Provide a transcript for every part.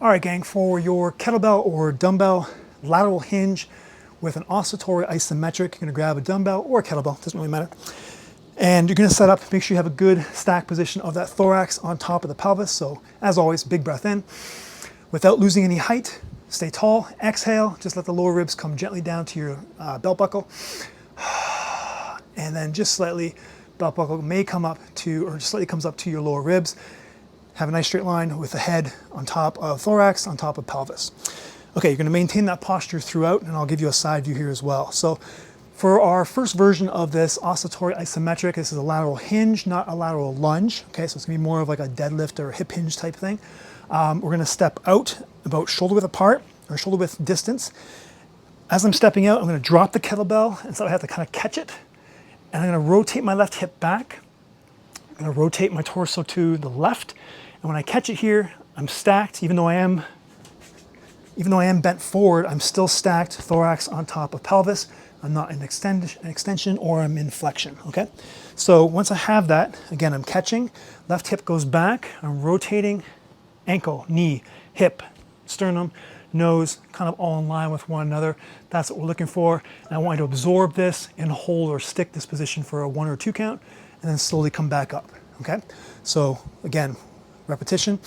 All right, gang, for your kettlebell or dumbbell lateral hinge with an oscillatory isometric, you're gonna grab a dumbbell or a kettlebell, doesn't really matter. And you're gonna set up, make sure you have a good stack position of that thorax on top of the pelvis. So as always, big breath in. Without losing any height, stay tall, exhale, just let the lower ribs come gently down to your belt buckle. And then just slightly, belt buckle may come up to, or just slightly comes up to your lower ribs. Have a nice straight line with the head on top of thorax, on top of pelvis. Okay, you're gonna maintain that posture throughout, and I'll give you a side view here as well. So for our first version of this oscillatory isometric, this is a lateral hinge, not a lateral lunge. Okay, so it's gonna be more of like a deadlift or a hip hinge type thing. We're gonna step out about shoulder width apart, or shoulder width distance. As I'm stepping out, I'm gonna drop the kettlebell, and so I have to kind of catch it. And I'm gonna rotate my left hip back. I'm gonna rotate my torso to the left. And when I catch it here, I'm stacked, even though I am bent forward, I'm still stacked, thorax on top of pelvis. I'm not in extension or I'm in flexion, okay? So once I have that, again, I'm catching, left hip goes back, I'm rotating, ankle, knee, hip, sternum, nose, kind of all in line with one another. That's what we're looking for. And I want you to absorb this and hold or stick this position for a 1 or 2 count, and then slowly come back up, okay? So again, repetition,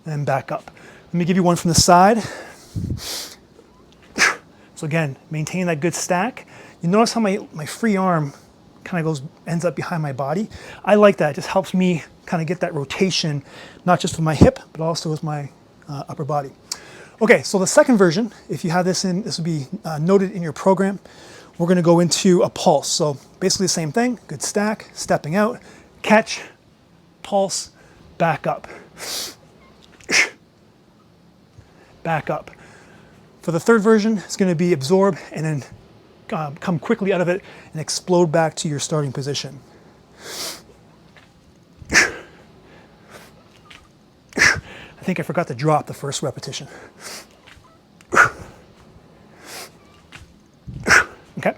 and back up. Let me give you one from the side. So again, maintain that good stack. You notice how my free arm kind of ends up behind my body. I like that, it just helps me kind of get that rotation, not just with my hip, but also with my upper body. Okay, so the second version, if you have this in, this will be noted in your program. We're gonna go into a pulse. So basically the same thing, good stack, stepping out, catch, pulse, back up. Back up. For the third version, it's going to be absorb and then come quickly out of it and explode back to your starting position. I think I forgot to drop the first repetition. Okay,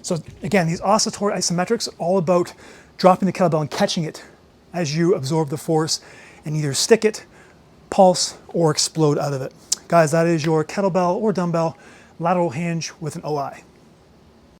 so again, these oscillatory isometrics are all about dropping the kettlebell and catching it as you absorb the force and either stick it, pulse, or explode out of it. Guys, that is your kettlebell or dumbbell lateral hinge with an OI.